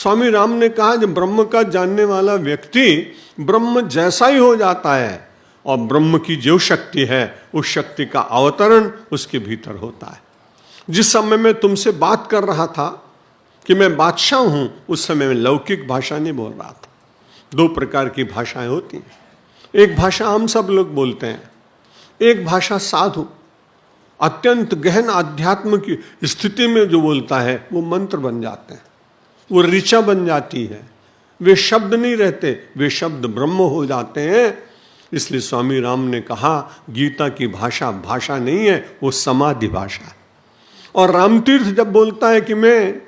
स्वामी राम ने कहा जब ब्रह्म का जानने वाला व्यक्ति ब्रह्म जैसा ही हो जाता है और ब्रह्म की जो शक्ति है उस शक्ति का अवतरण उसके भीतर होता है। जिस समय मैं तुमसे बात कर रहा था कि मैं बादशाह हूं, उस समय मैं लौकिक भाषा नहीं बोल रहा था। दो प्रकार की भाषाएं होती हैं। एक भाषा हम सब लोग बोलते हैं, एक भाषा साधु अत्यंत गहन आध्यात्म की स्थिति में जो बोलता है वो मंत्र बन जाते हैं, वो ऋचा बन जाती है। वे शब्द नहीं रहते, वे शब्द ब्रह्म हो जाते हैं। इसलिए स्वामी राम ने कहा गीता की भाषा भाषा नहीं है, वो समाधि भाषा है। और रामतीर्थ जब बोलता है कि मैं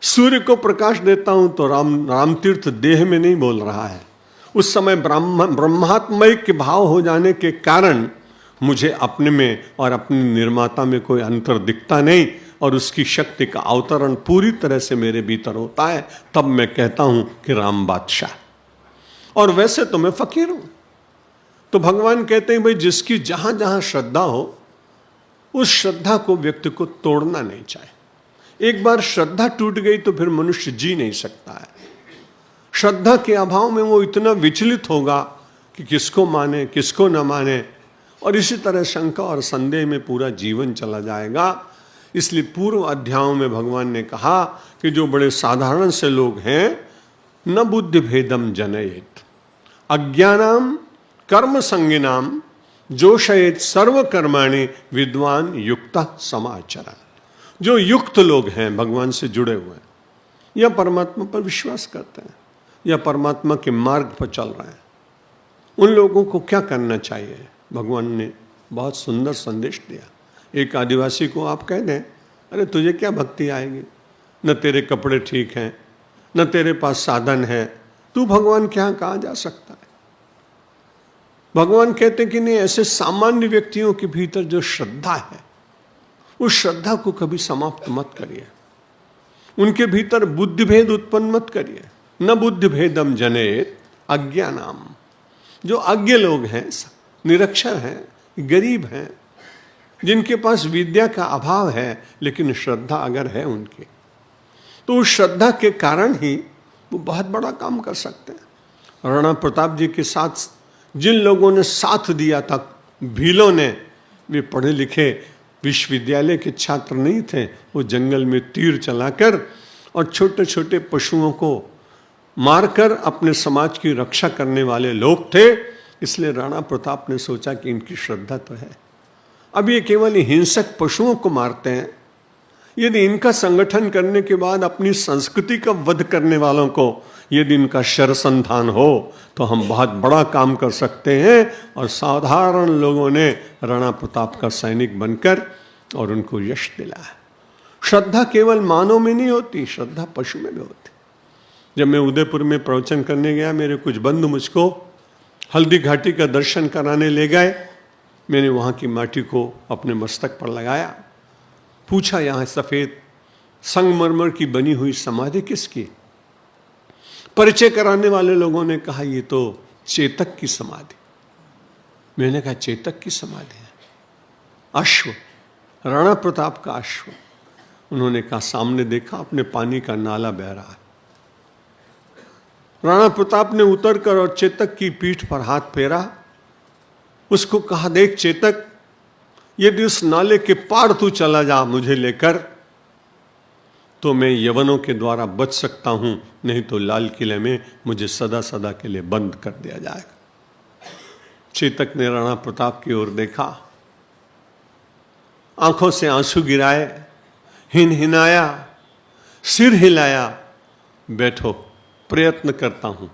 सूर्य को प्रकाश देता हूं, तो रामतीर्थ देह में नहीं बोल रहा है। उस समय ब्रह्मात्मय के भाव हो जाने के कारण मुझे अपने में और अपने निर्माता में कोई अंतर दिखता नहीं, और उसकी शक्ति का अवतरण पूरी तरह से मेरे भीतर होता है। तब मैं कहता हूं कि राम बादशाह। और वैसे तो मैं फकीर हूं। तो भगवान कहते हैं भाई जिसकी जहां जहां श्रद्धा हो, उस श्रद्धा को व्यक्ति को तोड़ना नहीं चाहिए। एक बार श्रद्धा टूट गई तो फिर मनुष्य जी नहीं सकता है। श्रद्धा के अभाव में वो इतना विचलित होगा कि किसको माने किसको न माने, और इसी तरह शंका और संदेह में पूरा जीवन चला जाएगा। इसलिए पूर्व अध्यायों में भगवान ने कहा कि जो बड़े साधारण से लोग हैं, न बुद्धि भेदम जनयेत अज्ञानाम कर्म संगिनाम जोशयेत सर्व कर्माणि विद्वान युक्त समाचरण। जो युक्त लोग हैं, भगवान से जुड़े हुए हैं, या परमात्मा पर विश्वास करते हैं, या परमात्मा के मार्ग पर चल रहे हैं, उन लोगों को क्या करना चाहिए? भगवान ने बहुत सुंदर संदेश दिया। एक आदिवासी को आप कह दें अरे तुझे क्या भक्ति आएगी, न तेरे कपड़े ठीक हैं, न तेरे पास साधन है, तू भगवान के यहाँ कहाँ जा सकता है? भगवान कहते कि नहीं, ऐसे सामान्य व्यक्तियों के भीतर जो श्रद्धा है, उस श्रद्धा को कभी समाप्त मत करिए। उनके भीतर बुद्धि भेद उत्पन्न मत करिए। न बुद्धि भेदम जनेत अज्ञानाम। जो अज्ञ लोग हैं, निरक्षर हैं, गरीब हैं, जिनके पास विद्या का अभाव है, लेकिन श्रद्धा अगर है उनकी, तो उस श्रद्धा के कारण ही वो बहुत बड़ा काम कर सकते हैं। राणा प्रताप जी के साथ जिन लोगों ने साथ दिया था, भीलों ने, वे पढ़े लिखे विश्वविद्यालय के छात्र नहीं थे। वो जंगल में तीर चलाकर और छोटे छोटे पशुओं को मारकर अपने समाज की रक्षा करने वाले लोग थे। इसलिए राणा प्रताप ने सोचा कि इनकी श्रद्धा तो है। अब ये केवल हिंसक पशुओं को मारते हैं, यदि इनका संगठन करने के बाद अपनी संस्कृति का वध करने वालों को यदि इनका शरसंधान हो तो हम बहुत बड़ा काम कर सकते हैं। और साधारण लोगों ने राणा प्रताप का सैनिक बनकर और उनको यश दिलाया। श्रद्धा केवल मानव में नहीं होती, श्रद्धा पशु में भी होती। जब मैं उदयपुर में प्रवचन करने गया, मेरे कुछ बंधु मुझको हल्दी घाटी का दर्शन कराने ले गए। मैंने वहाँ की माटी को अपने मस्तक पर लगाया, पूछा यहाँ सफ़ेद संगमरमर की बनी हुई समाधि किसकी? परिचय कराने वाले लोगों ने कहा ये तो चेतक की समाधि। मैंने कहा चेतक की समाधि है? अश्व, राणा प्रताप का अश्व। उन्होंने कहा सामने देखा, अपने पानी का नाला बह रहा है। राणा प्रताप ने उतरकर और चेतक की पीठ पर हाथ फेरा, उसको कहा देख चेतक, यदि उस नाले के पार तू चला जा मुझे लेकर, तो मैं यवनों के द्वारा बच सकता हूं, नहीं तो लाल किले में मुझे सदा सदा के लिए बंद कर दिया जाएगा। चेतक ने राणा प्रताप की ओर देखा, आंखों से आंसू गिराए, हिनहिनाया, सिर हिलाया, बैठो प्रयत्न करता हूं,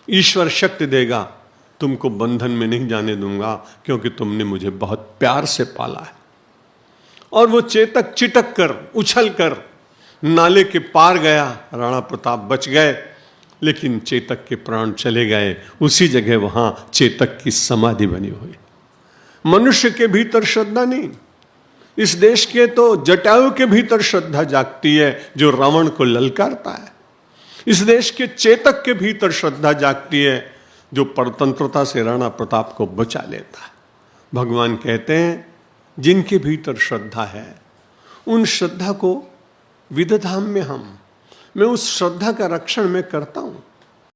ईश्वर शक्ति देगा, तुमको बंधन में नहीं जाने दूंगा, क्योंकि तुमने मुझे बहुत प्यार से पाला है। और वो चेतक चिटक कर उछल कर नाले के पार गया। राणा प्रताप बच गए, लेकिन चेतक के प्राण चले गए। उसी जगह वहां चेतक की समाधि बनी हुई। मनुष्य के भीतर श्रद्धा नहीं, इस देश के तो जटायु के भीतर श्रद्धा जागती है जो रावण को ललकारता है। इस देश के चेतक के भीतर श्रद्धा जागती है जो परतंत्रता से राणा प्रताप को बचा लेता है। भगवान कहते हैं जिनके भीतर श्रद्धा है, उन श्रद्धा को विदधाम में हम मैं उस श्रद्धा का रक्षण मैं करता हूं।